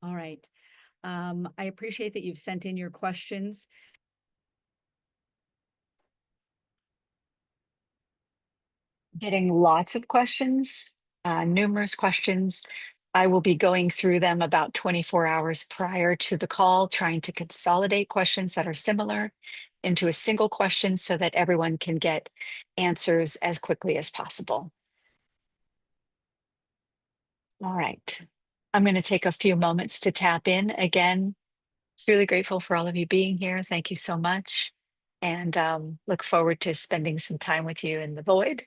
All right. I appreciate that you've sent in your questions. Getting lots of questions, numerous questions. I will be going through them about 24 hours prior to the call, trying to consolidate questions that are similar into a single question so that everyone can get answers as quickly as possible. All right. I'm going to take a few moments to tap in. Again, really grateful for all of you being here. Thank you so much. And look forward to spending some time with you in the void.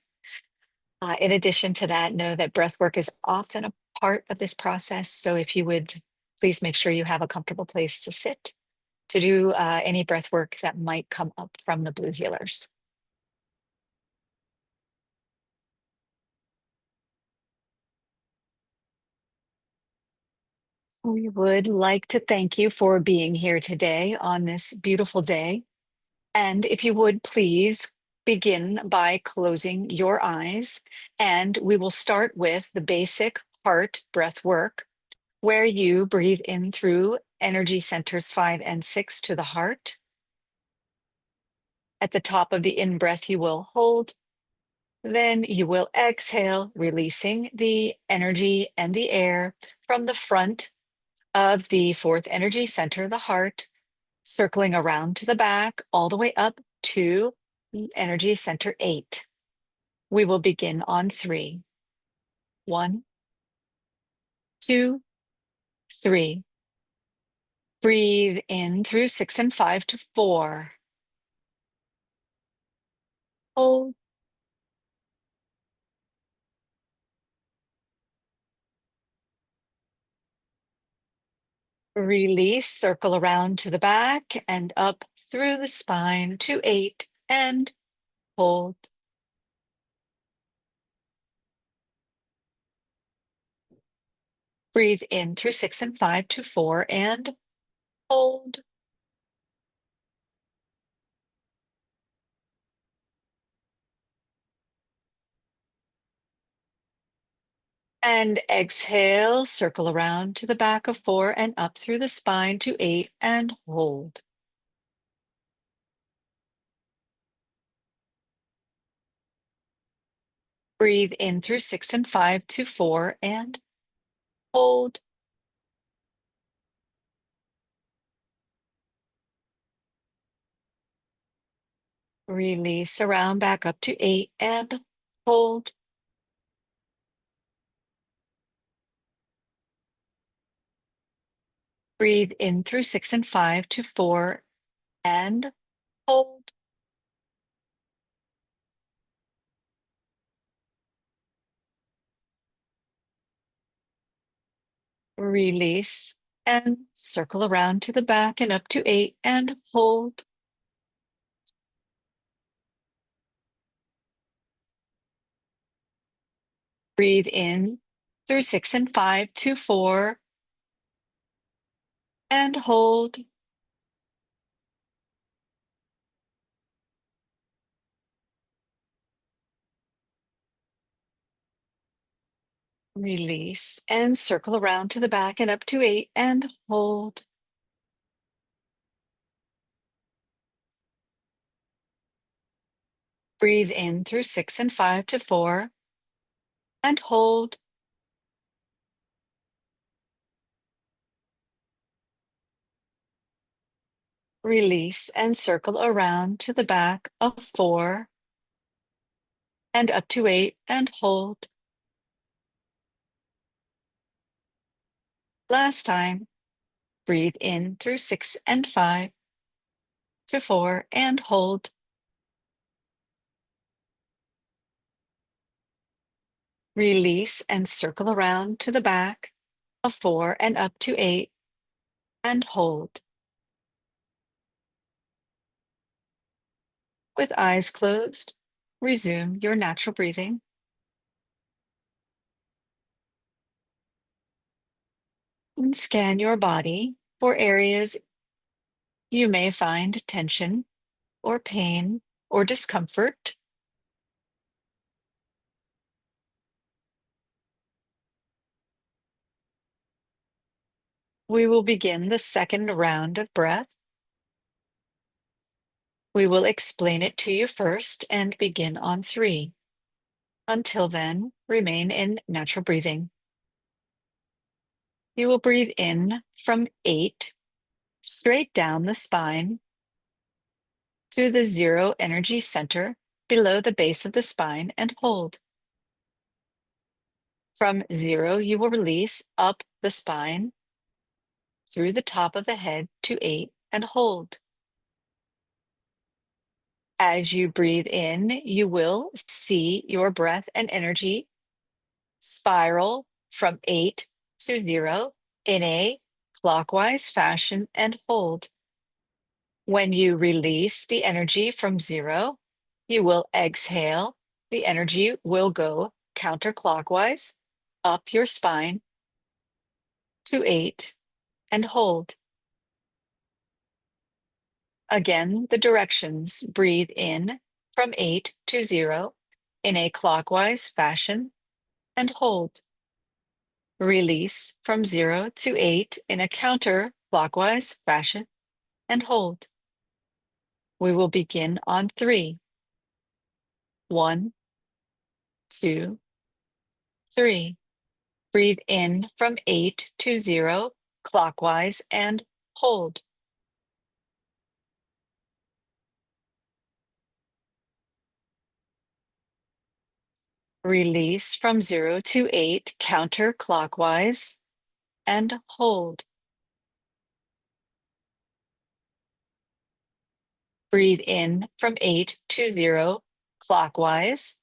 In addition to that, know that breath work is often a part of this process. So if you would please make sure you have a comfortable place to sit to do any breath work that might come up from the blue healers. We would like to thank you for being here today on this beautiful day. And if you would please begin by closing your eyes, and we will start with the basic heart breath work, where you breathe in through energy centers 5 and 6 to the heart. At the top of the in breath, you will hold. Then you will exhale, releasing the energy and the air from the front of the fourth energy center, the heart, circling around to the back, all the way up to energy center 8. We will begin on 3. 1, 2, 3. Breathe in through 6 and 5 to 4. Hold. Release, circle around to the back and up through the spine to 8 and hold. Breathe in through 6 and 5 to 4 and hold. And exhale, circle around to the back of 4 and up through the spine to 8 and hold. Breathe in through 6 and 5 to 4 and hold. Release around back up to 8 and hold. Breathe in through 6 and 5 to 4 and hold. Release and circle around to the back and up to 8 and hold. Breathe in through 6 and 5 to 4 and hold. Release and circle around to the back and up to 8 and hold. Breathe in through 6 and 5 to 4 and hold. Release and circle around to the back of 4 and up to 8 and hold. Last time, breathe in through 6 and 5 to 4 and hold. Release and circle around to the back of 4 and up to 8 and hold. With eyes closed, resume your natural breathing. And scan your body for areas you may find tension or pain or discomfort. We will begin the second round of breath. We will explain it to you first and begin on 3. Until then, remain in natural breathing. You will breathe in from 8, straight down the spine to the 0 energy center below the base of the spine and hold. From 0, you will release up the spine through the top of the head to 8 and hold. As you breathe in, you will see your breath and energy spiral from 8 to 0 in a clockwise fashion and hold. When you release the energy from 0, you will exhale. The energy will go counterclockwise up your spine to 8 and hold. Again, the directions: breathe in from 8 to 0 in a clockwise fashion and hold. Release from 0 to 8 in a counterclockwise fashion and hold. We will begin on 3. 1, 2, 3. Breathe in from 8 to 0 clockwise and hold. Release from 0 to 8 counterclockwise and hold. Breathe in from 8 to 0 clockwise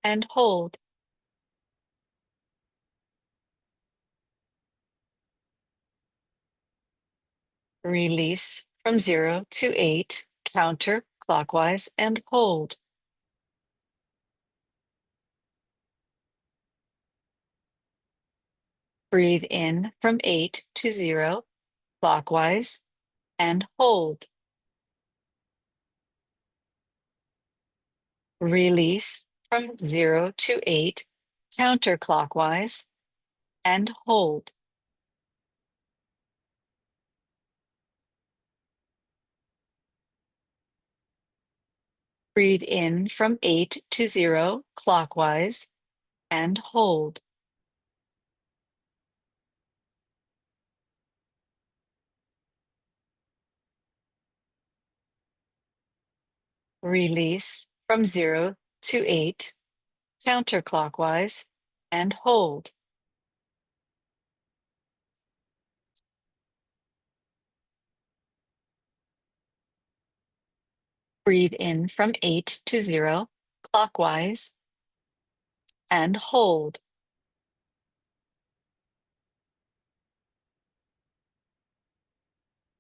and hold. Release from 0 to 8 counterclockwise and hold. Breathe in from 8 to 0 clockwise and hold. Release from 0 to 8 counterclockwise and hold. Breathe in from 8 to 0 clockwise and hold. Release from 0 to 8 counterclockwise and hold. Breathe in from 8 to 0 clockwise and hold.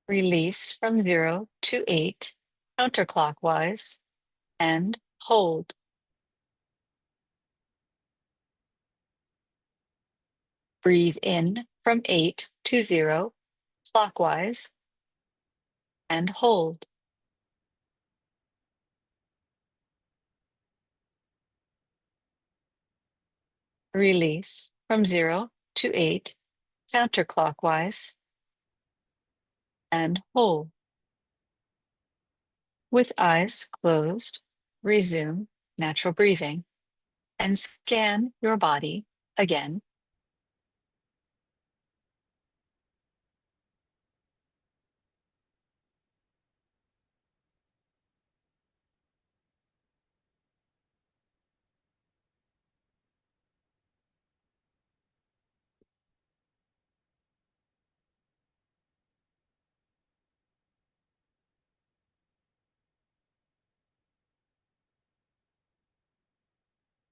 Release from 0 to 8 counterclockwise and hold. Breathe in from 8 to 0 clockwise and hold. Release from 0 to 8 counterclockwise and hold. With eyes closed, resume natural breathing and scan your body again.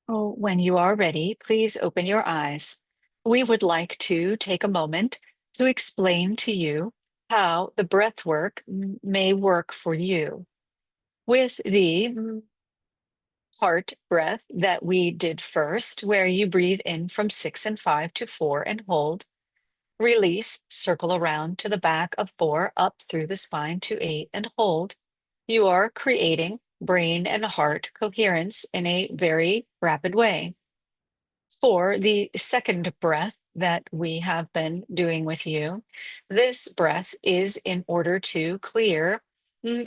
Oh, when you are ready, please open your eyes. We would like to take a moment to explain to you how the breath work may work for you. With the heart breath that we did first, where you breathe in from 6 and 5 to 4 and hold, release, circle around to the back of 4, up through the spine to 8 and hold. You are creating brain and heart coherence in a very rapid way. For the second breath that we have been doing with you. This breath is in order to clear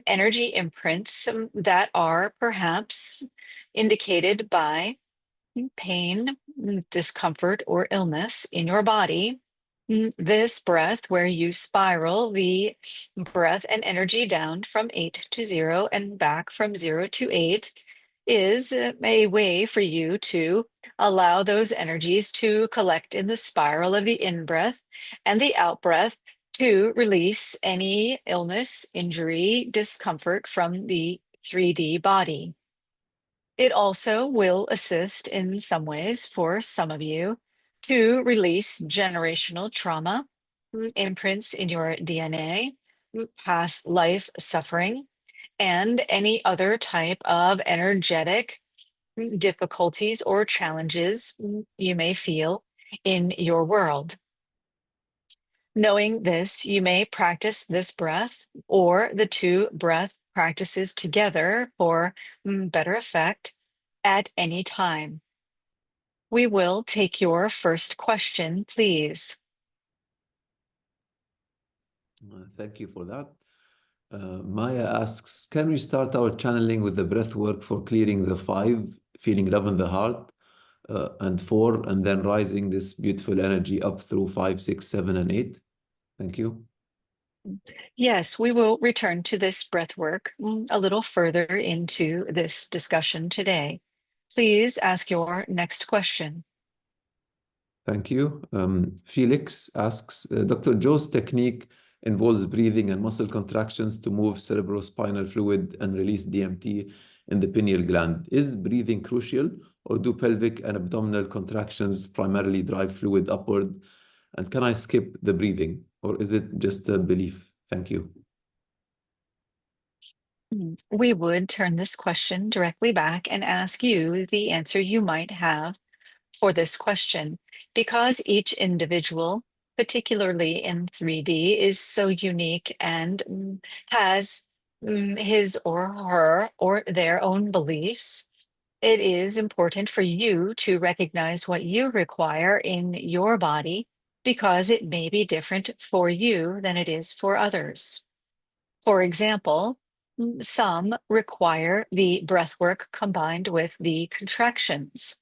energy imprints that are perhaps indicated by pain, discomfort, or illness in your body. This breath, where you spiral the breath and energy down from 8 to 0 and back from 0 to 8, is a way for you to allow those energies to collect in the spiral of the in breath and the out breath to release any illness, injury, discomfort from the 3D body. It also will assist in some ways for some of you to release generational trauma, imprints in your DNA, past life suffering, and any other type of energetic difficulties or challenges you may feel in your world. Knowing this, you may practice this breath or the two breath practices together for better effect at any time. We will take your first question, please. Thank you for that. Maya asks, can we start our channeling with the breath work for clearing the 5, feeling love in the heart, and 4, and then rising this beautiful energy up through 5, 6, 7, and 8? Thank you. Yes, we will return to this breath work a little further into this discussion today. Please ask your next question. Thank you. Felix asks, Dr. Joe's technique involves breathing and muscle contractions to move cerebrospinal fluid and release DMT in the pineal gland. Is breathing crucial, or do pelvic and abdominal contractions primarily drive fluid upward? And can I skip the breathing, or is it just a belief? Thank you. We would turn this question directly back and ask you the answer you might have for this question, because each individual, particularly in 3D, is so unique and has his or her or their own beliefs. It is important for you to recognize what you require in your body, because it may be different for you than it is for others. For example, some require the breath work combined with the contractions.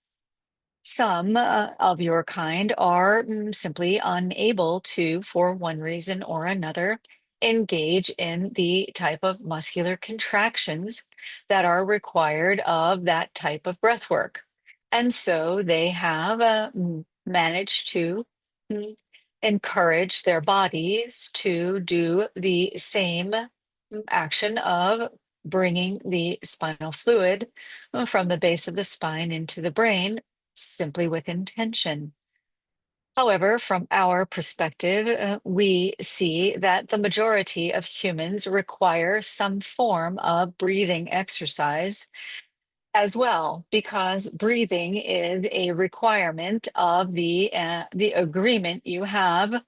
Some of your kind are simply unable to, for one reason or another, engage in the type of muscular contractions that are required of that type of breath work. And so they have managed to encourage their bodies to do the same action of bringing the spinal fluid from the base of the spine into the brain, simply with intention. However, from our perspective, we see that the majority of humans require some form of breathing exercise as well, because breathing is a requirement of the agreement you have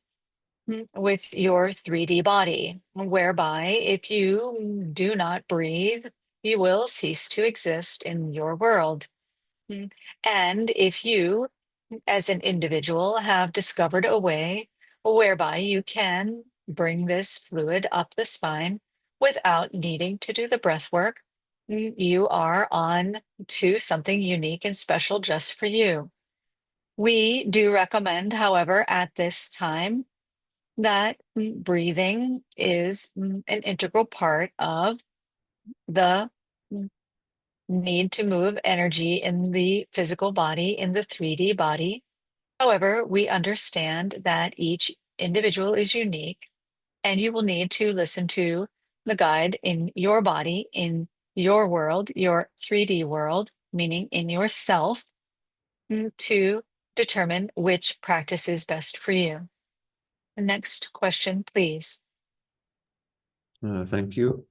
with your 3D body, whereby if you do not breathe, you will cease to exist in your world. And if you, as an individual, have discovered a way whereby you can bring this fluid up the spine without needing to do the breath work, you are on to something unique and special just for you. We do recommend, however, at this time, that breathing is an integral part of the need to move energy in the physical body, in the 3D body. However, we understand that each individual is unique, and you will need to listen to the guide in your body, in your world, your 3D world, meaning in yourself, to determine which practice is best for you. The next question, please. Thank you.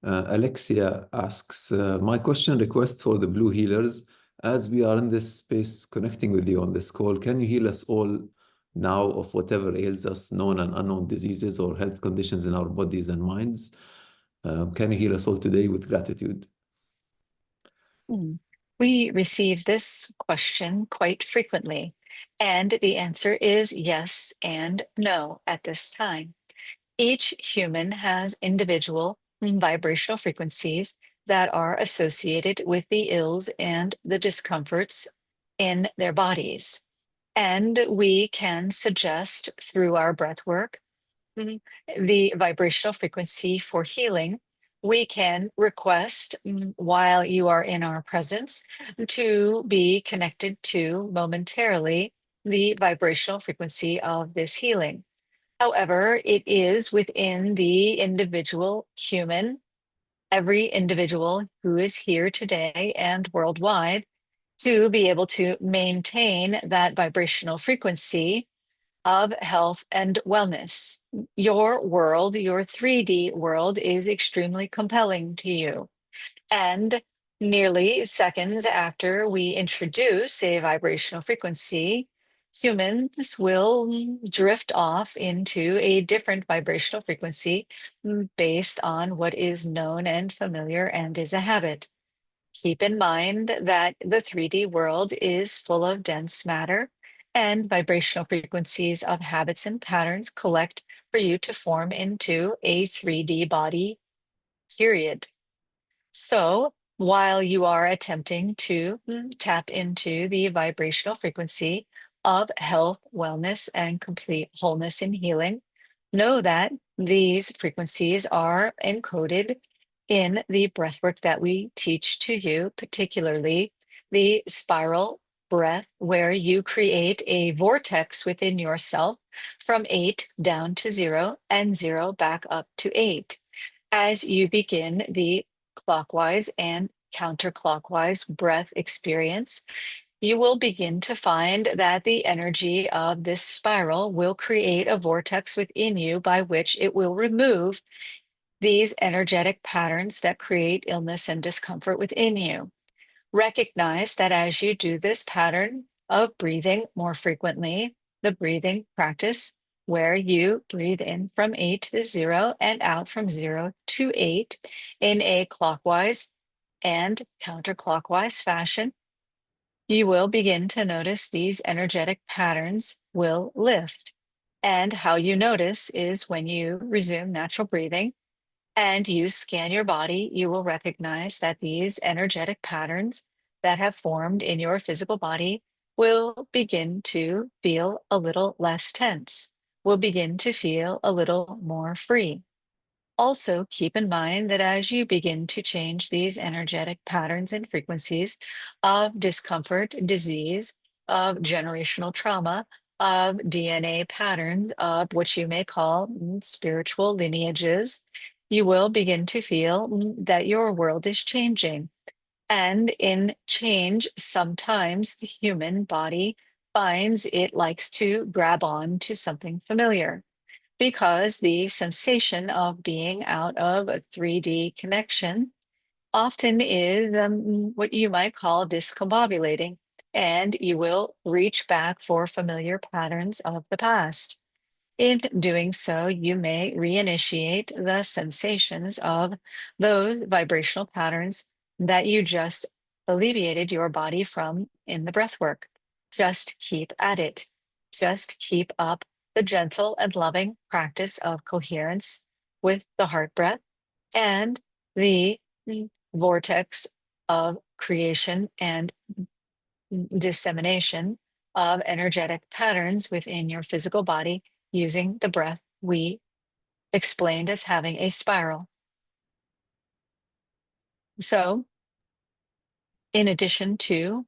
Alexia asks, my question request for the Blue Healers, as we are in this space connecting with you on this call, can you heal us all now of whatever ails us, known and unknown diseases or health conditions in our bodies and minds? Can you heal us all today with gratitude? We receive this question quite frequently, And the answer is yes and no at this time. Each human has individual vibrational frequencies that are associated with the ills and the discomforts in their bodies. And we can suggest through our breath work mm, the vibrational frequency for healing. We can request while you are in our presence to be connected to momentarily the vibrational frequency of this healing. However, it is within the individual human, every individual who is here today and worldwide, to be able to maintain that vibrational frequency of health and wellness. Your world, your 3D world, is extremely compelling to you. And nearly seconds after we introduce a vibrational frequency, humans will drift off into a different vibrational frequency based on what is known and familiar and is a habit. Keep in mind that the 3D world is full of dense matter, and vibrational frequencies of habits and patterns collect for you to form into a 3D body, period. So, while you are attempting to tap into the vibrational frequency of health, wellness, and complete wholeness and healing, know that these frequencies are encoded in the breathwork that we teach to you, particularly the spiral breath, where you create a vortex within yourself from 8 down to 0 and 0 back up to 8. As you begin the clockwise and counterclockwise breath experience, you will begin to find that the energy of this spiral will create a vortex within you by which it will remove these energetic patterns that create illness and discomfort within you. Recognize that as you do this pattern of breathing more frequently, the breathing practice where you breathe in from 8 to 0 and out from 0 to 8 in a clockwise and counterclockwise fashion, you will begin to notice these energetic patterns will lift. And how you notice is when you resume natural breathing and you scan your body, you will recognize that these energetic patterns that have formed in your physical body will begin to feel a little less tense, will begin to feel a little more free. Also, keep in mind that as you begin to change these energetic patterns and frequencies of discomfort, disease, of generational trauma, of DNA pattern, of what you may call spiritual lineages, you will begin to feel that your world is changing. And in change, sometimes the human body finds it likes to grab on to something familiar because the sensation of being out of a 3D connection often is what you might call discombobulating, and you will reach back for familiar patterns of the past. In doing so, you may reinitiate the sensations of those vibrational patterns that you just alleviated your body from in the breath work. Just keep at it. Just keep up the gentle and loving practice of coherence with the heart breath and the vortex of creation and dissemination of energetic patterns within your physical body using the breath we explained as having a spiral. So, in addition to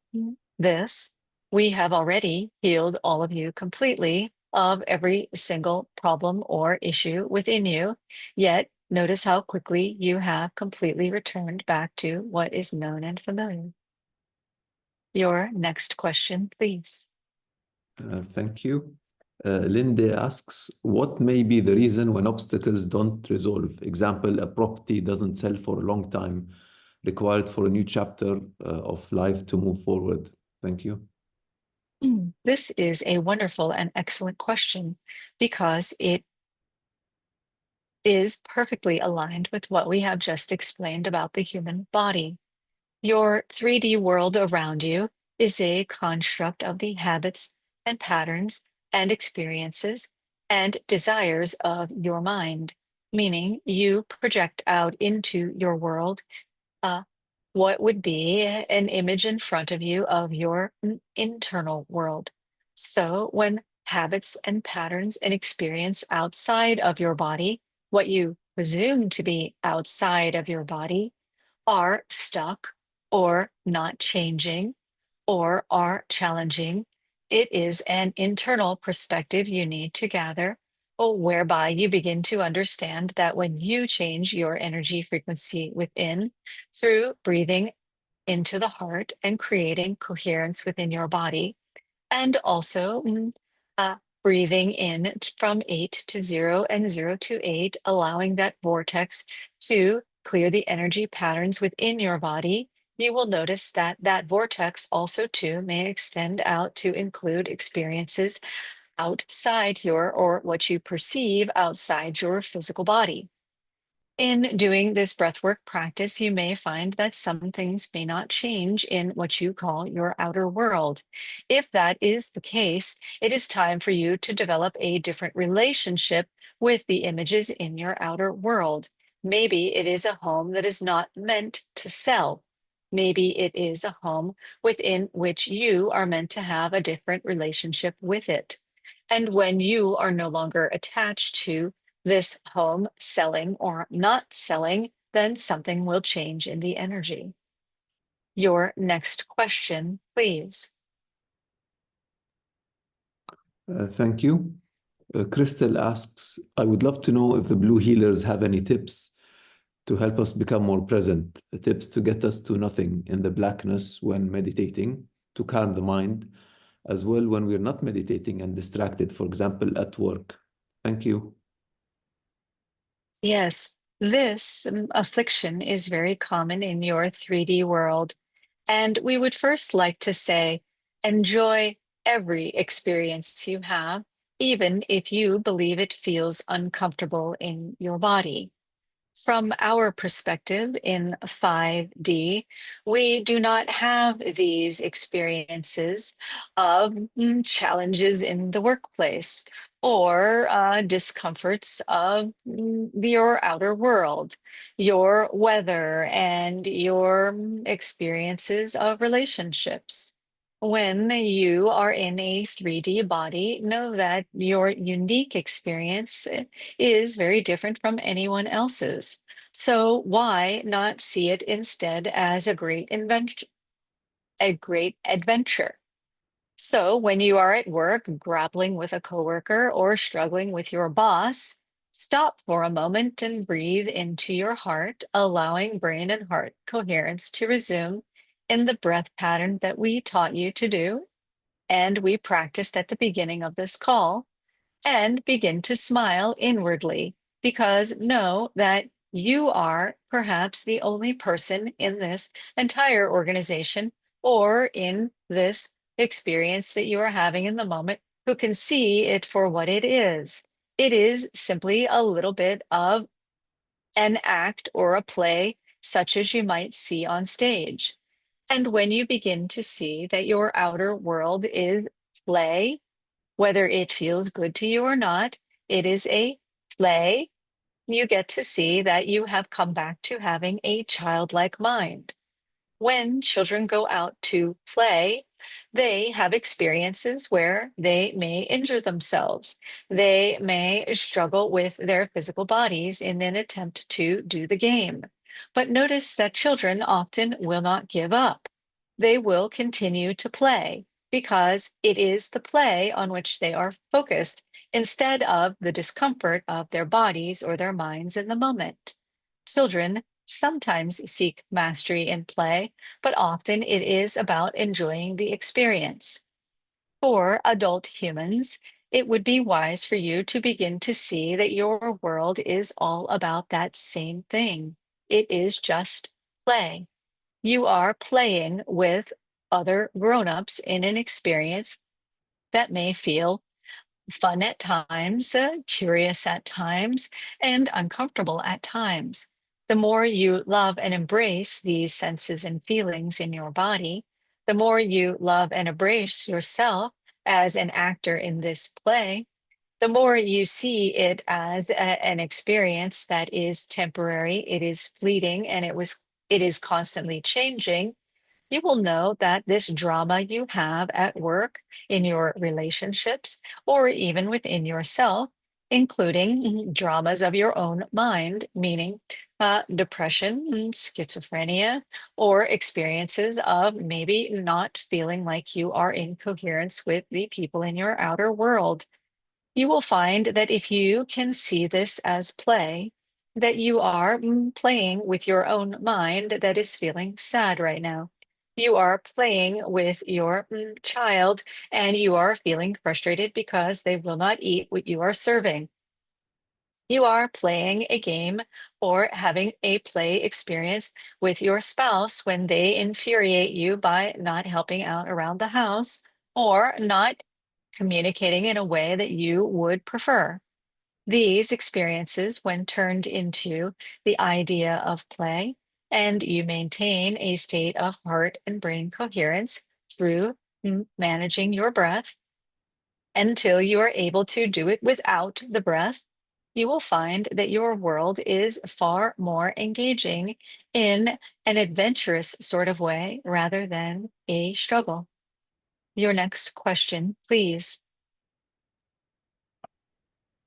this, we have already healed all of you completely of every single problem or issue within you. Yet, notice how quickly you have completely returned back to what is known and familiar. Your next question, please. Thank you. Linda asks, what may be the reason when obstacles don't resolve? Example, a property doesn't sell for a long time, required for a new chapter of life to move forward. Thank you. This is a wonderful and excellent question because it is perfectly aligned with what we have just explained about the human body. Your 3D world around you is a construct of the habits and patterns and experiences and desires of your mind, meaning you project out into your world uh, what would be an image in front of you of your internal world. So when habits and patterns and experience outside of your body, what you presume to be outside of your body, are stuck or not changing or are challenging, it is an internal perspective you need to gather, or whereby you begin to understand that when you change your energy frequency within through breathing into the heart and creating coherence within your body, and also uh, breathing in from 8 to 0 and 0 to 8, allowing that vortex to clear the energy patterns within your body. You will notice that that vortex also too may extend out to include experiences outside your, or what you perceive outside your physical body. In doing this breathwork practice, you may find that some things may not change in what you call your outer world. If that is the case, it is time for you to develop a different relationship with the images in your outer world. Maybe it is a home that is not meant to sell. Maybe it is a home within which you are meant to have a different relationship with it. And when you are no longer attached to this home selling or not selling, then something will change in the energy. Your next question, please. Thank you. Crystal asks, I would love to know if the blue healers have any tips to help us become more present, tips to get us to nothing in the blackness when meditating, to calm the mind, as well when we're not meditating and distracted, for example, at work. Thank you. Yes, this affliction is very common in your 3D world. And we would first like to say, enjoy every experience you have, even if you believe it feels uncomfortable in your body. From our perspective in 5D, we do not have these experiences of challenges in the workplace or discomforts of your outer world, your weather, and your experiences of relationships. When you are in a 3D body, know that your unique experience is very different from anyone else's. So why not see it instead as a great adventure? So when you are at work grappling with a coworker or struggling with your boss, stop for a moment and breathe into your heart, allowing brain and heart coherence to resume in the breath pattern that we taught you to do and we practiced at the beginning of this call, and begin to smile inwardly because know that you are perhaps the only person in this entire organization or in this experience that you are having in the moment who can see it for what it is. It is simply a little bit of an act or a play, such as you might see on stage. And when you begin to see that your outer world is play, whether it feels good to you or not, it is a play. You get to see that you have come back to having a childlike mind. When children go out to play, they have experiences where they may injure themselves. They may struggle with their physical bodies in an attempt to do the game. But notice that children often will not give up. They will continue to play because it is the play on which they are focused instead of the discomfort of their bodies or their minds in the moment. Children sometimes seek mastery in play, but often it is about enjoying the experience. For adult humans, it would be wise for you to begin to see that your world is all about that same thing. It is just play. You are playing with other grown-ups in an experience that may feel fun at times, curious at times, and uncomfortable at times. The more you love and embrace these senses and feelings in your body, the more you love and embrace yourself, as an actor in this play, the more you see it as an experience that is temporary, it is fleeting, and it is constantly changing, you will know that this drama you have at work, in your relationships, or even within yourself, including dramas of your own mind, meaning depression, schizophrenia, or experiences of maybe not feeling like you are in coherence with the people in your outer world. You will find that if you can see this as play, that you are playing with your own mind that is feeling sad right now. You are playing with your child and you are feeling frustrated because they will not eat what you are serving. You are playing a game or having a play experience with your spouse when they infuriate you by not helping out around the house or not communicating in a way that you would prefer. These experiences, when turned into the idea of play, and you maintain a state of heart and brain coherence through managing your breath until you are able to do it without the breath, you will find that your world is far more engaging in an adventurous sort of way rather than a struggle. Your next question, please.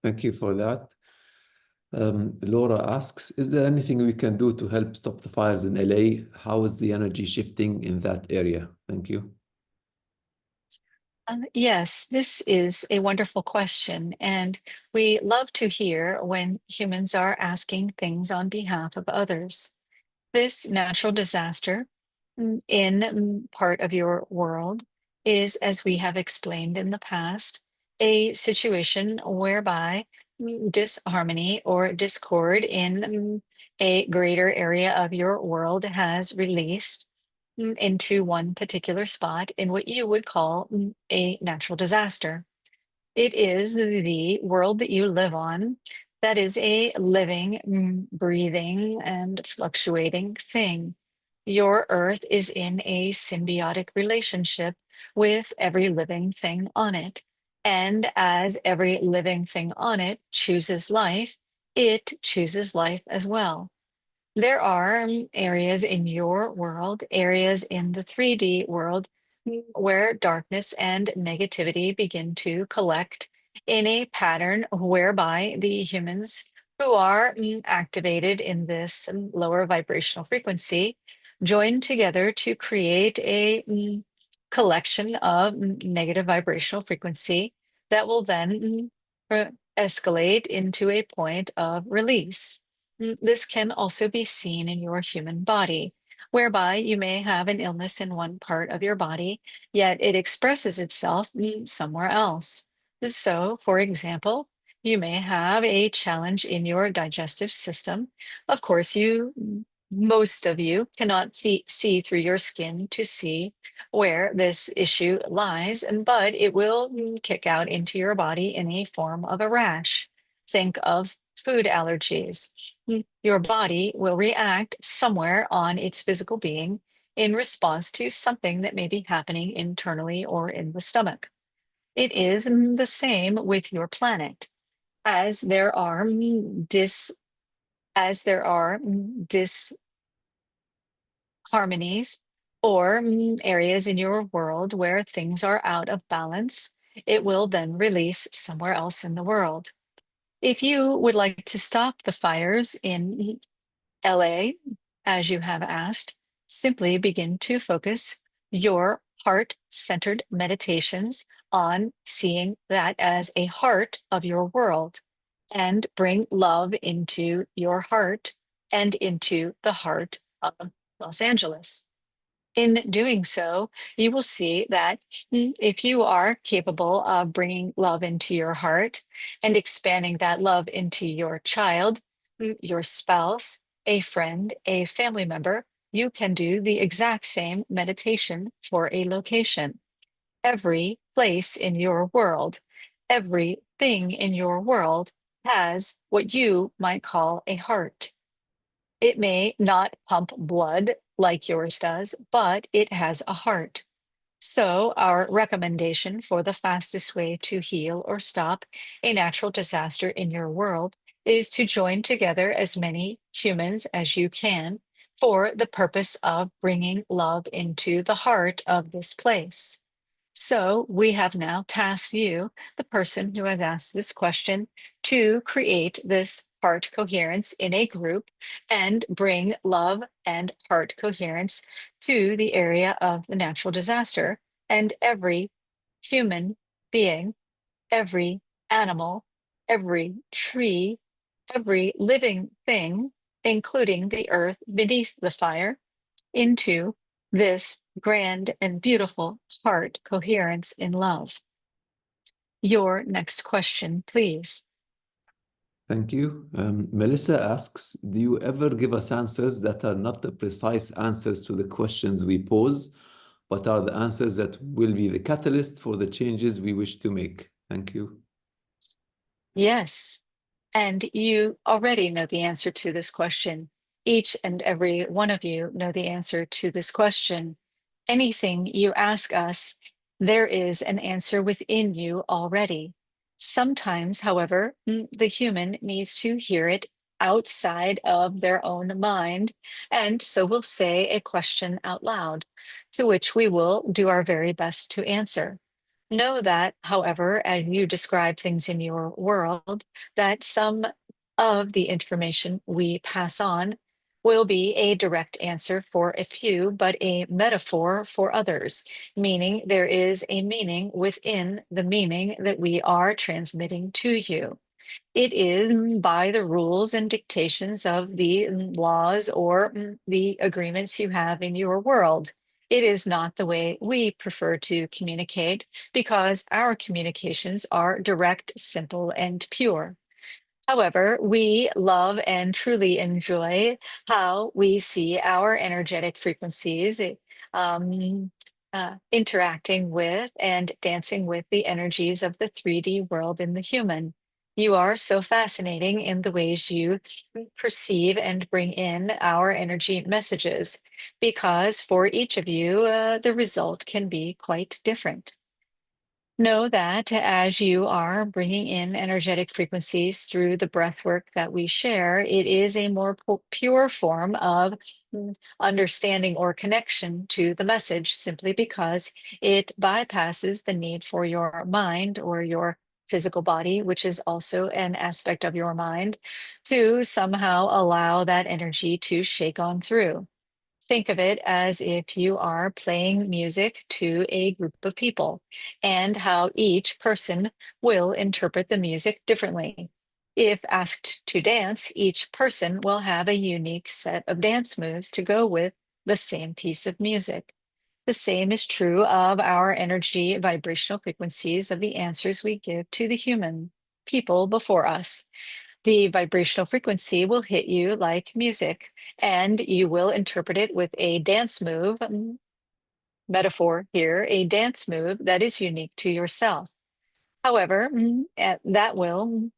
Thank you for that. Laura asks, is there anything we can do to help stop the fires in LA? How is the energy shifting in that area? Thank you. Yes, this is a wonderful question, and we love to hear when humans are asking things on behalf of others. This natural disaster in part of your world is, as we have explained in the past, a situation whereby disharmony or discord in a greater area of your world has released into one particular spot in what you would call a natural disaster. It is the world that you live on that is a living, breathing, and fluctuating thing. Your earth is in a symbiotic relationship with every living thing on it. And as every living thing on it chooses life, it chooses life as well. There are areas in your world, areas in the 3D world, where darkness and negativity begin to collect in a pattern whereby the humans who are activated in this lower vibrational frequency join together to create a collection of negative vibrational frequency that will then escalate into a point of release. This can also be seen in your human body, whereby you may have an illness in one part of your body, yet it expresses itself somewhere else. So, for example, you may have a challenge in your digestive system. Of course, most of you cannot see through your skin to see where this issue lies, but it will kick out into your body in a form of a rash. Think of food allergies. Your body will react somewhere on its physical being in response to something that may be happening internally or in the stomach. It is the same with your planet. As there are disharmonies or areas in your world where things are out of balance, it will then release somewhere else in the world. If you would like to stop the fires in LA, as you have asked, simply begin to focus your heart centered meditations on seeing that as a heart of your world and bring love into your heart and into the heart of Los Angeles. In doing so, you will see that if you are capable of bringing love into your heart and expanding that love into your child, your spouse, a friend, a family member, you can do the exact same meditation for a location. Every place in your world, everything in your world has what you might call a heart. It may not pump blood like yours does, but it has a heart. So, our recommendation for the fastest way to heal or stop a natural disaster in your world is to join together as many humans as you can for the purpose of bringing love into the heart of this place. So we have now tasked you, the person who has asked this question, to create this heart coherence in a group and bring love and heart coherence to the area of the natural disaster. And every human being, every animal, every tree, every living thing, including the earth beneath the fire, into this grand and beautiful heart coherence in love. Your next question, please. Thank you. Melissa asks, do you ever give us answers that are not the precise answers to the questions we pose, but are the answers that will be the catalyst for the changes we wish to make? Thank you. Yes. And you already know the answer to this question. Each and every one of you know the answer to this question. Anything you ask us, there is an answer within you already. Sometimes, however, the human needs to hear it outside of their own mind, and so we'll say a question out loud, to which we will do our very best to answer. Know that, however, as you describe things in your world, that some of the information we pass on will be a direct answer for a few, but a metaphor for others, meaning there is a meaning within the meaning that we are transmitting to you. It is by the rules and dictations of the laws or the agreements you have in your world. It is not the way we prefer to communicate because our communications are direct, simple, and pure. However, we love and truly enjoy how we see our energetic frequencies um, interacting with and dancing with the energies of the 3D world in the human. You are so fascinating in the ways you perceive and bring in our energy messages, because for each of you, the result can be quite different. Know that as you are bringing in energetic frequencies through the breath work that we share, it is a more pure form of understanding or connection to the message simply because it bypasses the need for your mind or your physical body, which is also an aspect of your mind, to somehow allow that energy to shake on through. Think of it as if you are playing music to a group of people and how each person will interpret the music differently. If asked to dance, each person will have a unique set of dance moves to go with the same piece of music. The same is true of our energy vibrational frequencies of the answers we give to the human people before us. The vibrational frequency will hit you like music, and you will interpret it with a dance move, metaphor here, a dance move that is unique to yourself. However, that will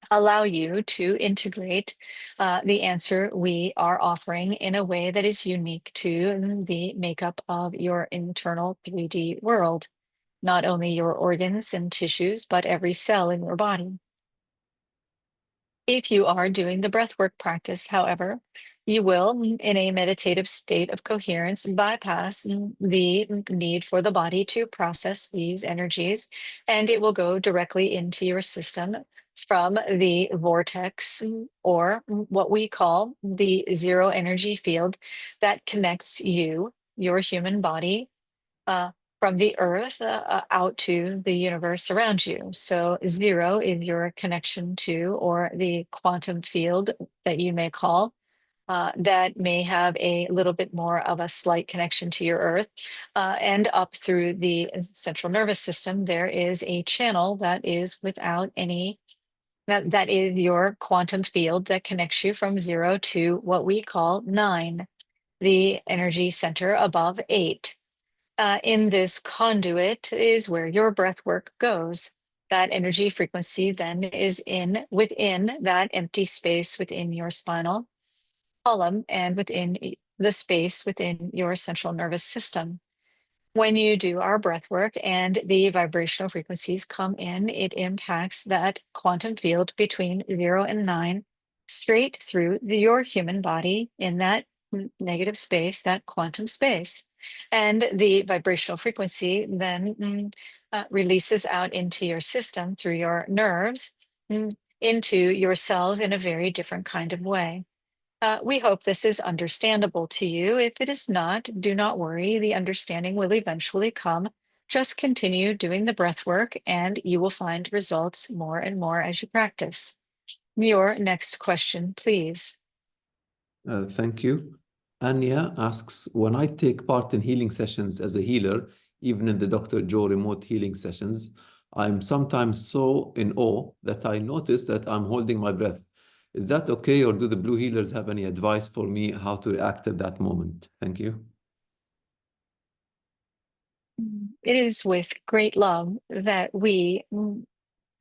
allow you to integrate the answer we are offering in a way that is unique to the makeup of your internal 3D world, not only your organs and tissues, but every cell in your body. If you are doing the breathwork practice, however, you will, in a meditative state of coherence, bypass the need for the body to process these energies, and it will go directly into your system from the vortex or what we call the zero energy field that connects you, your human body, uh, from the earth out to the universe around you. So, zero is your connection to, or the quantum field that you may call, that may have a little bit more of a slight connection to your earth. And up through the central nervous system, there is a channel that is without any. That is your quantum field that connects you from zero to what we call nine, the energy center above eight. In this conduit is where your breath work goes. That energy frequency then is in within that empty space within your spinal column and within the space within your central nervous system. When you do our breath work and the vibrational frequencies come in, it impacts that quantum field between 0 and 9 straight through your human body in that negative space, that quantum space. And the vibrational frequency then releases out into your system through your nerves, into your cells in a very different kind of way. We hope this is understandable to you. If it is not, do not worry. The understanding will eventually come. Just continue doing the breath work and you will find results more and more as you practice. Your next question, please. Thank you. Anya asks, when I take part in healing sessions as a healer, even in the Dr. Joe remote healing sessions, I'm sometimes so in awe that I notice that I'm holding my breath. Is that okay, or do the blue healers have any advice for me how to react at that moment? Thank you. It is with great love that we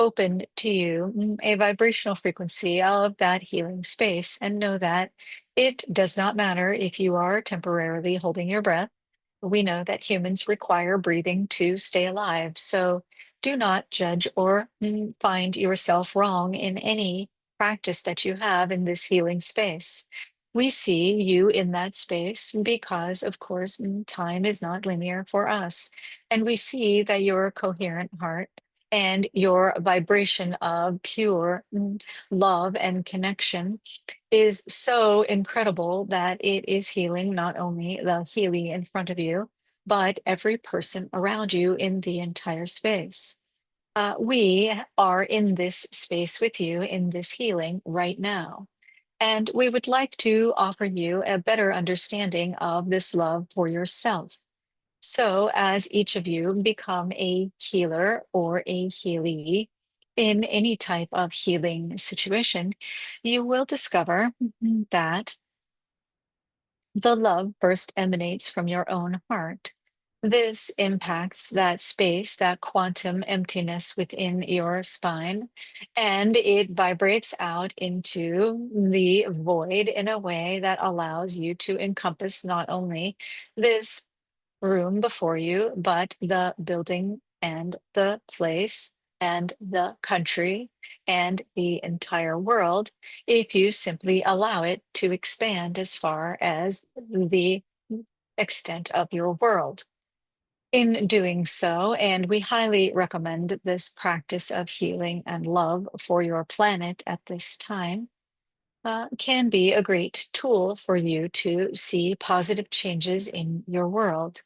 open to you a vibrational frequency of that healing space and know that it does not matter if you are temporarily holding your breath. We know that humans require breathing to stay alive. So do not judge or find yourself wrong in any practice that you have in this healing space. We see you in that space because, of course, time is not linear for us. And we see that your coherent heart and your vibration of pure love and connection is so incredible that it is healing not only the Healy in front of you, but every person around you in the entire space. We are in this space with you in this healing right now. And we would like to offer you a better understanding of this love for yourself. So, as each of you become a healer or a healee in any type of healing situation, you will discover that the love first emanates from your own heart. This impacts that space, that quantum emptiness within your spine, and it vibrates out into the void in a way that allows you to encompass not only this room before you, but the building and the place and the country and the entire world if you simply allow it to expand as far as the extent of your world. In doing so, and we highly recommend this practice of healing and love for your planet at this time, can be a great tool for you to see positive changes in your world.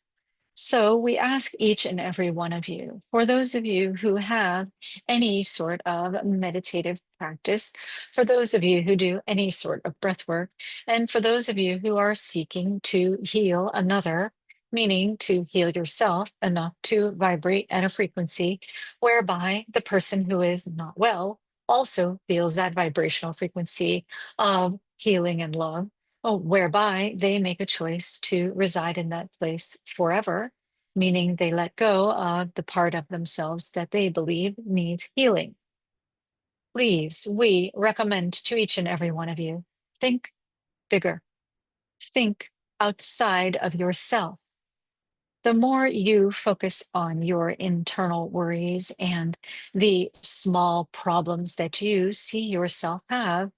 So we ask each and every one of you, for those of you who have any sort of meditative practice, for those of you who do any sort of breath work, and for those of you who are seeking to heal another, meaning to heal yourself enough to vibrate at a frequency whereby the person who is not well also feels that vibrational frequency of healing and love, whereby they make a choice to reside in that place forever, meaning they let go of the part of themselves that they believe needs healing. Please, we recommend to each and every one of you, think bigger, think outside of yourself. The more you focus on your internal worries and the small problems that you see yourself have,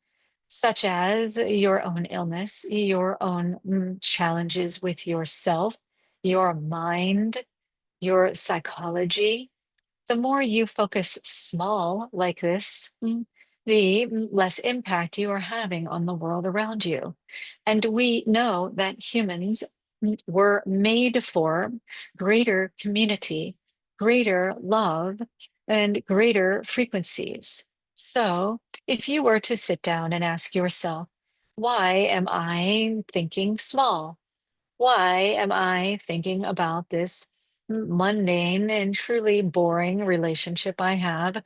such as your own illness, your own challenges with yourself, your mind, your psychology, the more you focus small like this, the less impact you are having on the world around you. And we know that humans were made for greater community, greater love, and greater frequencies. So if you were to sit down and ask yourself, why am I thinking small? Why am I thinking about this mundane and truly boring relationship I have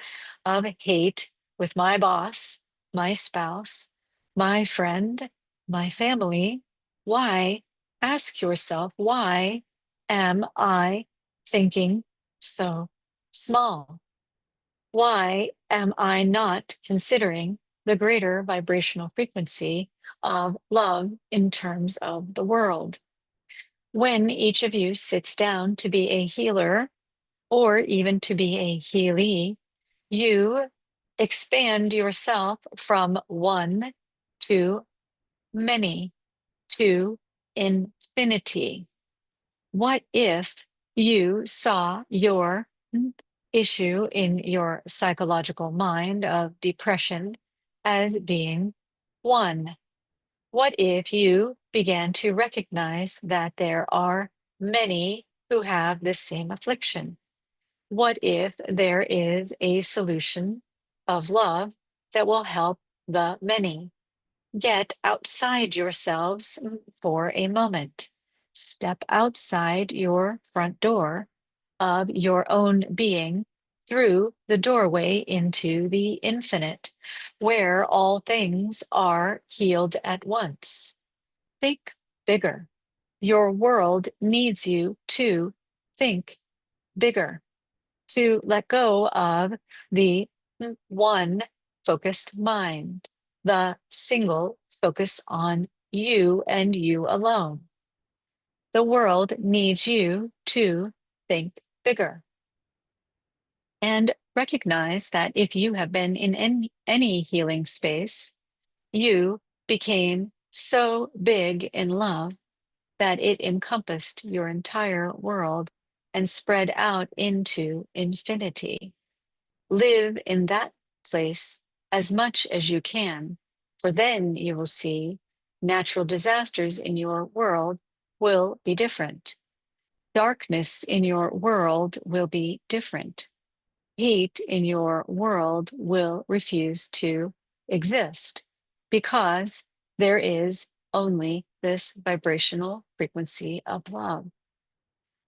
of hate with my boss, my spouse, my friend, my family? Why? Ask yourself, why am I thinking so small? Why am I not considering the greater vibrational frequency of love in terms of the world? When each of you sits down to be a healer or even to be a healee, you expand yourself from one to many to infinity. What if you saw your issue in your psychological mind of depression as being one? What if you began to recognize that there are many who have this same affliction? What if there is a solution of love that will help the many? Get outside yourselves for a moment. Step outside your front door of your own being through the doorway into the infinite, where all things are healed at once. Think bigger. Your world needs you to think bigger, to let go of the one focused mind, the single focus on you and you alone. The world needs you to think bigger and recognize that if you have been in any healing space, you became so big in love that it encompassed your entire world and spread out into infinity. Live in that place as much as you can, for then you will see natural disasters in your world will be different. Darkness in your world will be different. Heat in your world will refuse to exist because there is only this vibrational frequency of love.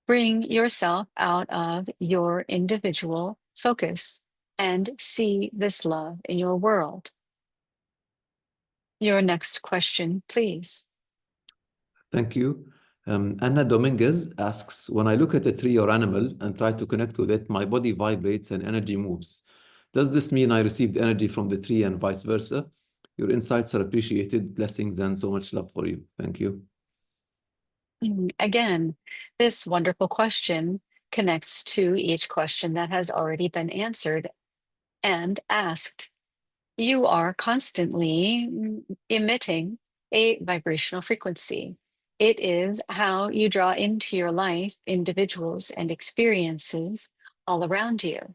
Bring yourself out of your individual focus and see this love in your world. Your next question, please. Thank you. Anna Dominguez asks, when I look at a tree or animal and try to connect with it, my body vibrates and energy moves. Does this mean I received energy from the tree and vice versa? Your insights are appreciated. Blessings and so much love for you. Thank you. Again, this wonderful question connects to each question that has already been answered and asked. You are constantly emitting a vibrational frequency. It is how you draw into your life individuals and experiences all around you.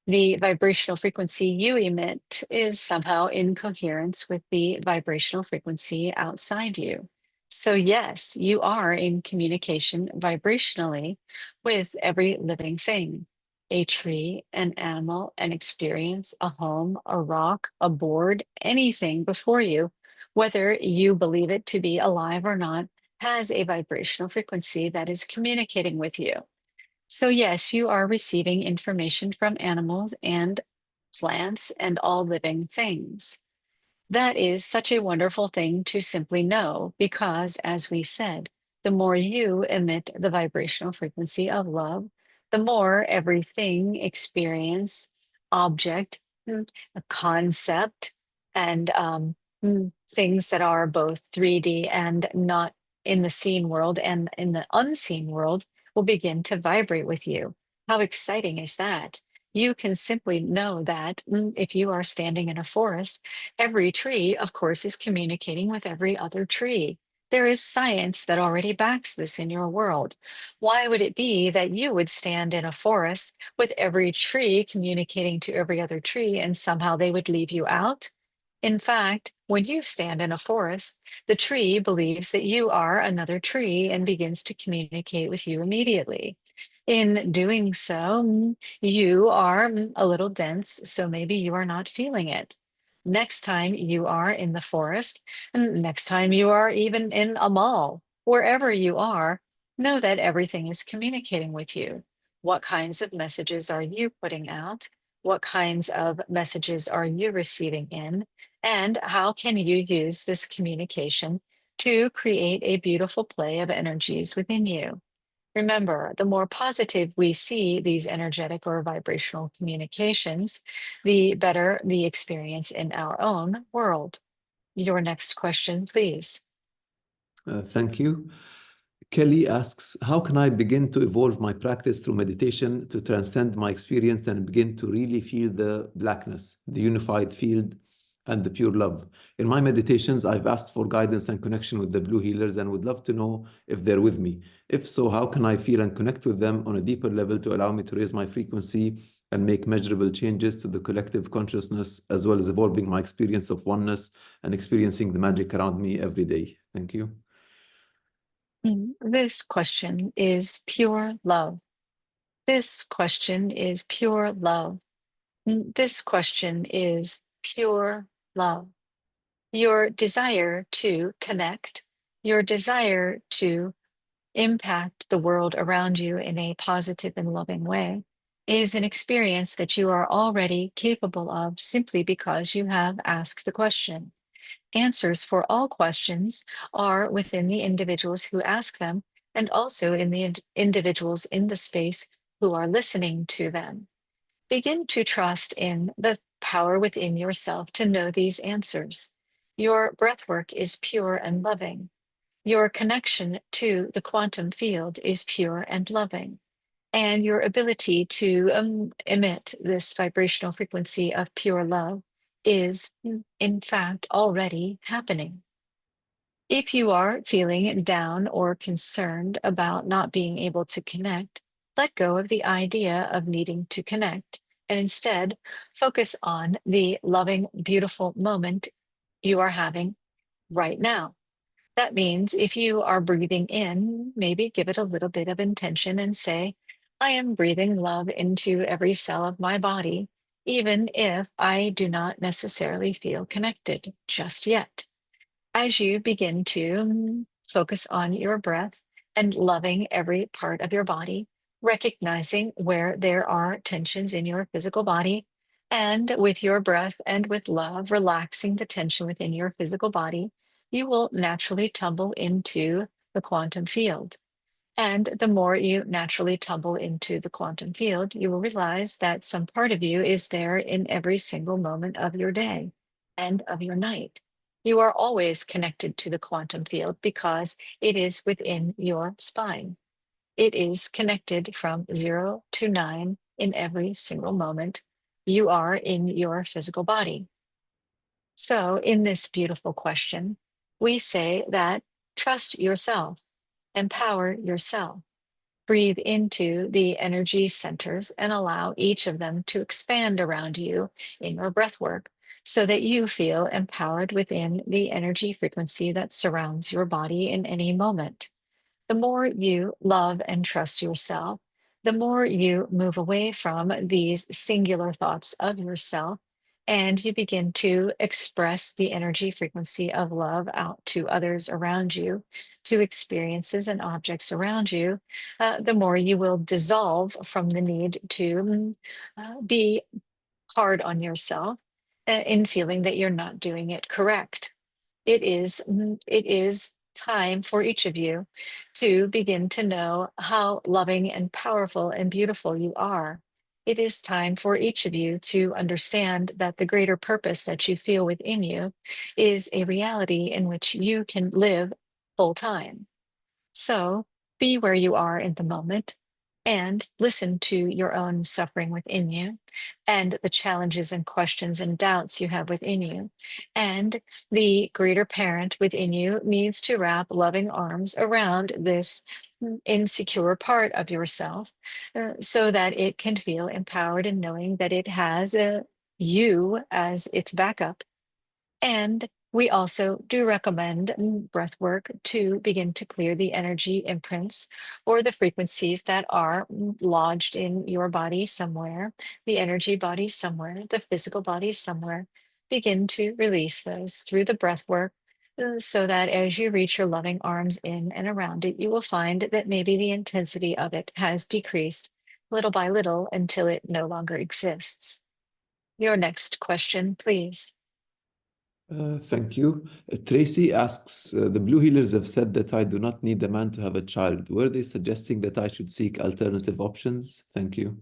The vibrational frequency you emit is somehow in coherence with the vibrational frequency outside you. So, yes, you are in communication vibrationally with every living thing: a tree, an animal, an experience, a home, a rock, a board, anything before you, whether you believe it to be alive or not, has a vibrational frequency that is communicating with you. So, yes, you are receiving information from animals and plants and all living things. That is such a wonderful thing to simply know because, as we said, the more you emit the vibrational frequency of love, the more everything, experience, object, a concept, and things that are both 3D and not in the seen world and in the unseen world will begin to vibrate with you. How exciting is that? You can simply know that if you are standing in a forest, every tree, of course, is communicating with every other tree. There is science that already backs this in your world. Why would it be that you would stand in a forest with every tree communicating to every other tree and somehow they would leave you out? In fact, when you stand in a forest, the tree believes that you are another tree and begins to communicate with you immediately. In doing so, you are a little dense, so maybe you are not feeling it. Next time you are in the forest, and next time you are even in a mall, wherever you are, know that everything is communicating with you. What kinds of messages are you putting out? What kinds of messages are you receiving in? And how can you use this communication to create a beautiful play of energies within you? Remember, the more positive we see these energetic or vibrational communications, the better the experience in our own world. Your next question, please. Thank you. Kelly asks, how can I begin to evolve my practice through meditation to transcend my experience and begin to really feel the blackness, the unified field, and the pure love? In my meditations, I've asked for guidance and connection with the blue healers and would love to know if they're with me. If so, how can I feel and connect with them on a deeper level to allow me to raise my frequency and make measurable changes to the collective consciousness, as well as evolving my experience of oneness and experiencing the magic around me every day? Thank you. This question is pure love. This question is pure love. This question is pure love. Your desire to connect, your desire to impact the world around you in a positive and loving way is an experience that you are already capable of simply because you have asked the question. Answers for all questions are within the individuals who ask them and also in the individuals in the space who are listening to them. Begin to trust in the power within yourself to know these answers. Your breathwork is pure and loving. Your connection to the quantum field is pure and loving. And your ability to emit this vibrational frequency of pure love is, in fact, already happening. If you are feeling down or concerned about not being able to connect, let go of the idea of needing to connect and instead focus on the loving, beautiful moment you are having right now. That means if you are breathing in, maybe give it a little bit of intention and say, I am breathing love into every cell of my body, even if I do not necessarily feel connected just yet. As you begin to focus on your breath and loving every part of your body, recognizing where there are tensions in your physical body, and with your breath and with love, relaxing the tension within your physical body, you will naturally tumble into the quantum field. And the more you naturally tumble into the quantum field, you will realize that some part of you is there in every single moment of your day and of your night. You are always connected to the quantum field because it is within your spine. It is connected from 0 to 9 in every single moment you are in your physical body. So, in this beautiful question, we say that trust yourself, empower yourself. Breathe into the energy centers and allow each of them to expand around you in your breath work so that you feel empowered within the energy frequency that surrounds your body in any moment. The more you love and trust yourself, the more you move away from these singular thoughts of yourself and you begin to express the energy frequency of love out to others around you, to experiences and objects around you, the more you will dissolve from the need to be hard on yourself in feeling that you're not doing it correct. It is time for each of you to begin to know how loving and powerful and beautiful you are. It is time for each of you to understand that the greater purpose that you feel within you is a reality in which you can live full time. So be where you are in the moment and listen to your own suffering within you and the challenges and questions and doubts you have within you. And the greater parent within you needs to wrap loving arms around this insecure part of yourself so that it can feel empowered in knowing that it has you as its backup. And we also do recommend breath work to begin to clear the energy imprints or the frequencies that are lodged in your body somewhere, the energy body somewhere, the physical body somewhere. Begin to release those through the breath work so that as you reach your loving arms in and around it, you will find that maybe the intensity of it has decreased little by little until it no longer exists. Your next question, please. Thank you. Tracy asks, the Blue Healers have said that I do not need a man to have a child. Were they suggesting that I should seek alternative options? Thank you.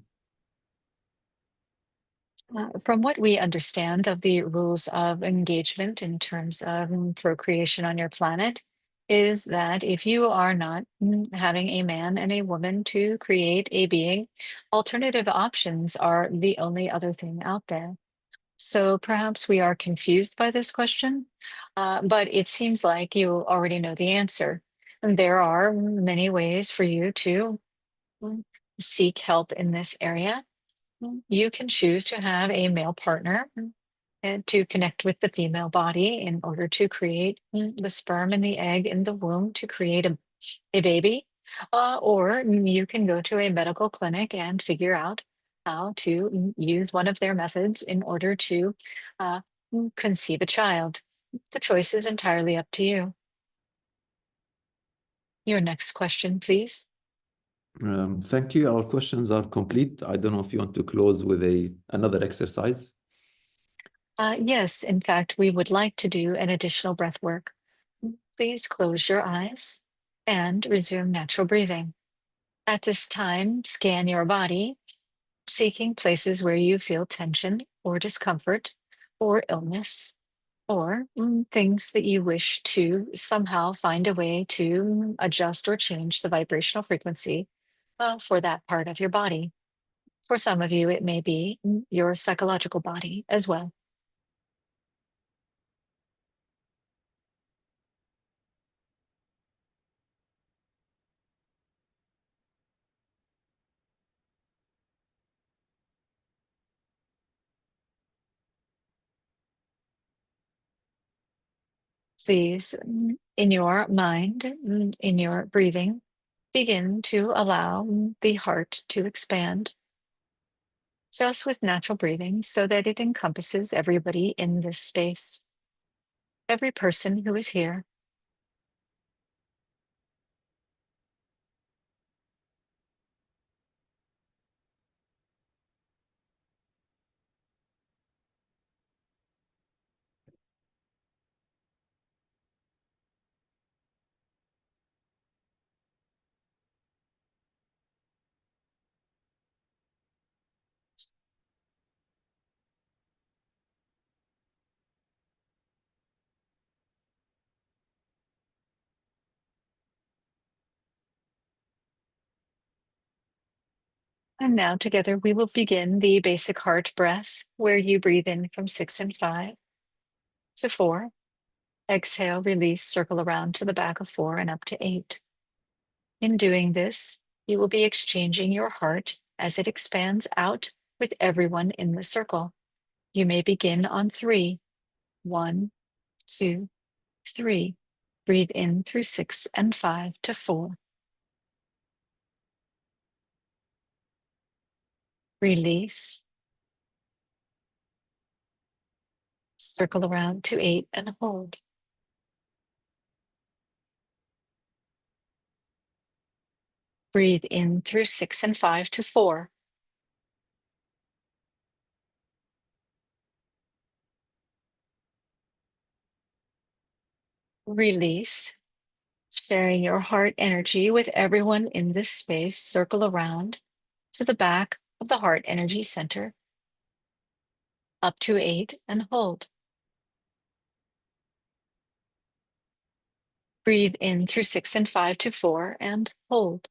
From what we understand of the rules of engagement in terms of procreation on your planet, is that if you are not having a man and a woman to create a being, alternative options are the only other thing out there. So perhaps we are confused by this question, but it seems like you already know the answer. And there are many ways for you to mm, seek help in this area. You can choose to have a male partner and to connect with the female body in order to create the sperm and the egg in the womb to create a baby. Or you can go to a medical clinic and figure out how to use one of their methods in order to uh, conceive a child. The choice is entirely up to you. Your next question, please. Thank you. Our questions are complete. I don't know if you want to close with another exercise. Yes, in fact, we would like to do an additional breath work. Please close your eyes and resume natural breathing. At this time, scan your body, seeking places where you feel tension or discomfort or illness or things that you wish to somehow find a way to adjust or change the vibrational frequency for that part of your body. For some of you, it may be your psychological body as well. Please, in your mind, in your breathing, begin to allow the heart to expand just with natural breathing so that it encompasses everybody in this space, every person who is here. And now together we will begin the basic heart breath where you breathe in from 6 and 5 to 4. Exhale, release, circle around to the back of 4 and up to 8. In doing this, you will be exchanging your heart as it expands out with everyone in the circle. You may begin on 3. 1, 2, 3. Breathe in through 6 and 5 to 4. Release. Circle around to 8 and hold. Breathe in through 6 and 5 to 4. Release. Sharing your heart energy with everyone in this space, circle around to the back of the heart energy center. Up to 8 and hold. Breathe in through 6 and 5 to 4 and hold.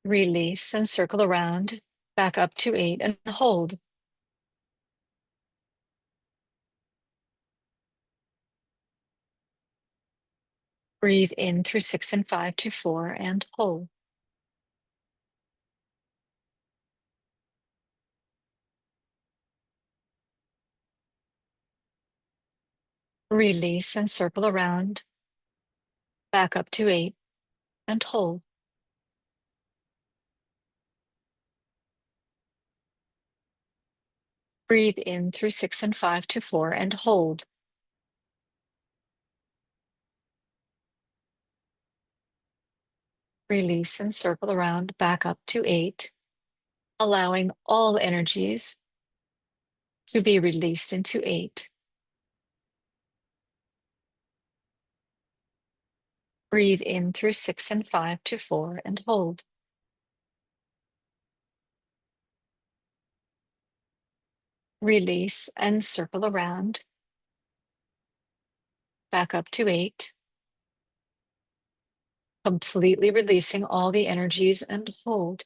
Release and circle around back up to 8 and hold. Breathe in through 6 and 5 to 4 and hold. Release and circle around back up to 8 and hold. Breathe in through 6 and 5 to 4 and hold. Release and circle around back up to 8, allowing all energies to be released into 8. Breathe in through 6 and 5 to 4 and hold. Release and circle around. Back up to 8. Completely releasing all the energies and hold.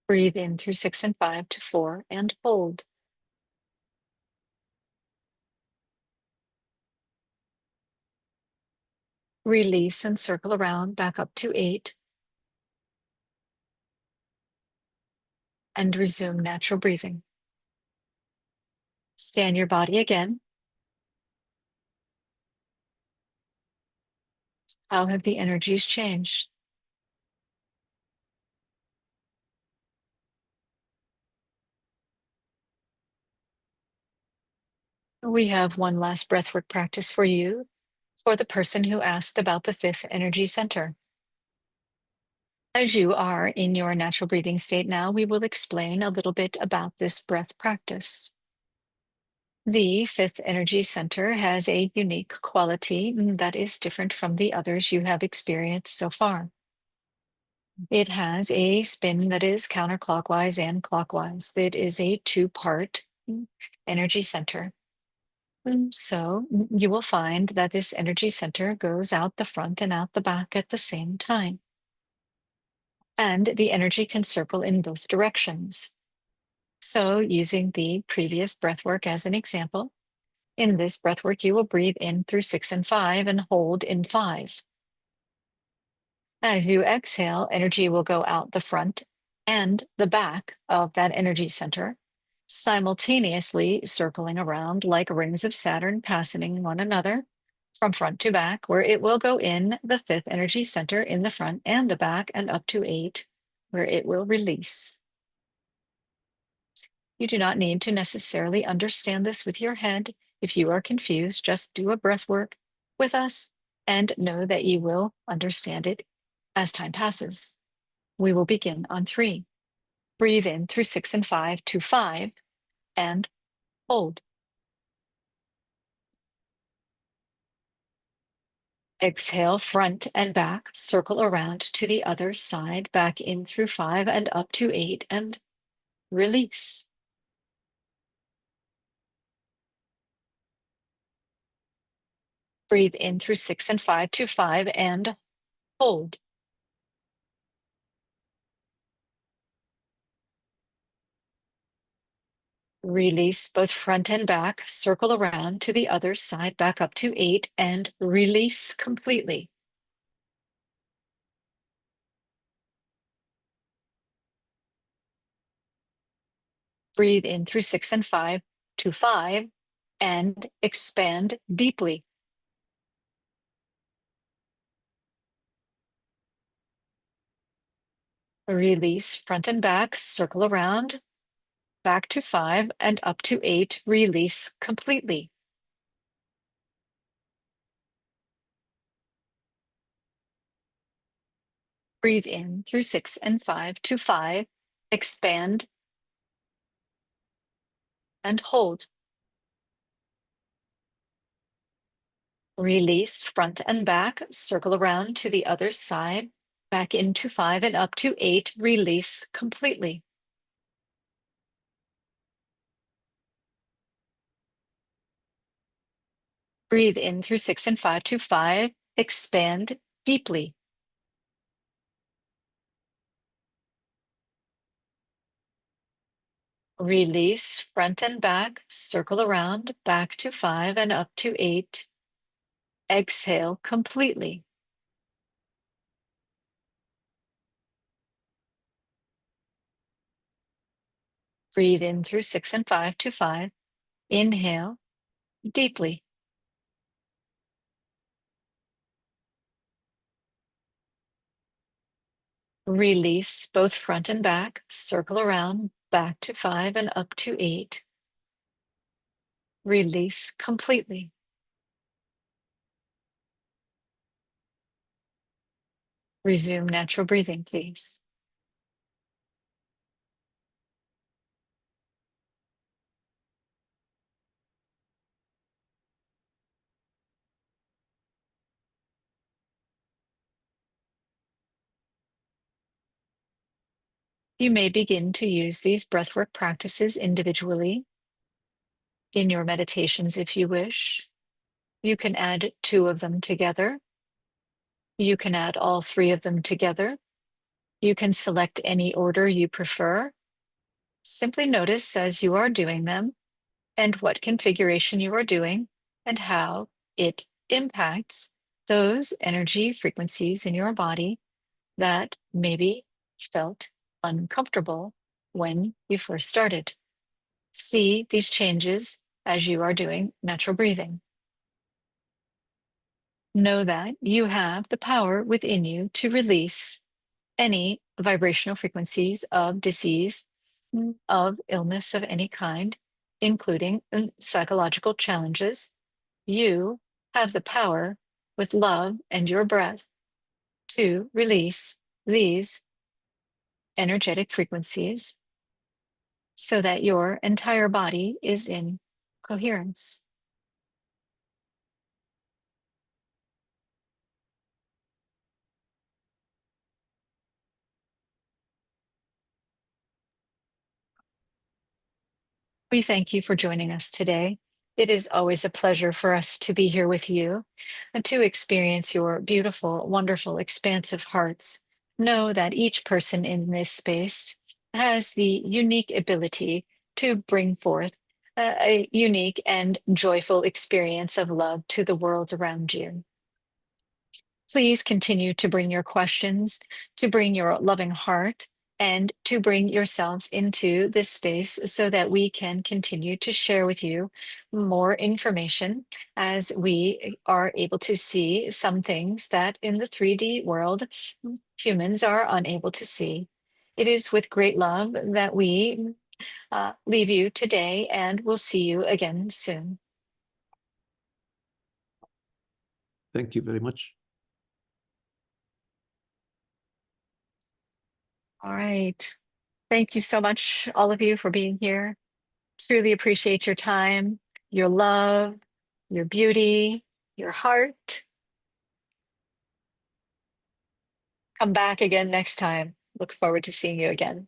Breathe in through 6 and 5 to 4 and hold. Release and circle around back up to 8. And resume natural breathing. Scan your body again. How have the energies changed? We have one last breathwork practice for you, for the person who asked about the fifth energy center. As you are in your natural breathing state now, we will explain a little bit about this breath practice. The fifth energy center has a unique quality that is different from the others you have experienced so far. It has a spin that is counterclockwise and clockwise. It is a two-part energy center. So you will find that this energy center goes out the front and out the back at the same time. And the energy can circle in both directions. So using the previous breathwork as an example, in this breathwork, you will breathe in through 6 and 5 and hold in 5. As you exhale, energy will go out the front and the back of that energy center, simultaneously circling around like rings of Saturn passing one another from front to back, where it will go in the fifth energy center in the front and the back and up to 8, where it will release. You do not need to necessarily understand this with your head. If you are confused, just do a breath work with us and know that you will understand it as time passes. We will begin on 3. Breathe in through 6 and 5 to 5 and hold. Exhale, front and back, circle around to the other side, back in through 5 and up to 8 and release. Breathe in through 6 and 5 to 5 and hold. Release both front and back, circle around to the other side, back up to 8 and release completely. Breathe in through 6 and 5 to 5 and expand deeply. Release front and back, circle around, back to 5 and up to 8, release completely. Breathe in through 6 and 5 to 5, expand and hold. Release front and back, circle around to the other side, back into 5 and up to 8, release completely. Breathe in through 6 and 5 to 5, expand deeply. Release front and back, circle around, back to 5 and up to 8. Exhale completely. Breathe in through 6 and 5 to 5. Inhale deeply. Release both front and back, circle around, back to 5 and up to 8. Release completely. Resume natural breathing, please. You may begin to use these breathwork practices individually in your meditations if you wish. You can add 2 of them together. You can add all 3 of them together. You can select any order you prefer. Simply notice as you are doing them and what configuration you are doing and how it impacts those energy frequencies in your body that maybe felt uncomfortable when you first started. See these changes as you are doing natural breathing. Know that you have the power within you to release any vibrational frequencies of disease, of illness of any kind, including psychological challenges. You have the power with love and your breath to release these energetic frequencies so that your entire body is in coherence. We thank you for joining us today. It is always a pleasure for us to be here with you and to experience your beautiful, wonderful, expansive hearts. Know that each person in this space has the unique ability to bring forth a unique and joyful experience of love to the world around you. Please continue to bring your questions, to bring your loving heart, and to bring yourselves into this space so that we can continue to share with you more information as we are able to see some things that in the 3D world humans are unable to see. It is with great love that we leave you today, and we'll see you again soon. Thank you very much. All right. Thank you so much, all of you, for being here. Truly appreciate your time, your love, your beauty, your heart. Come back again next time. Look forward to seeing you again.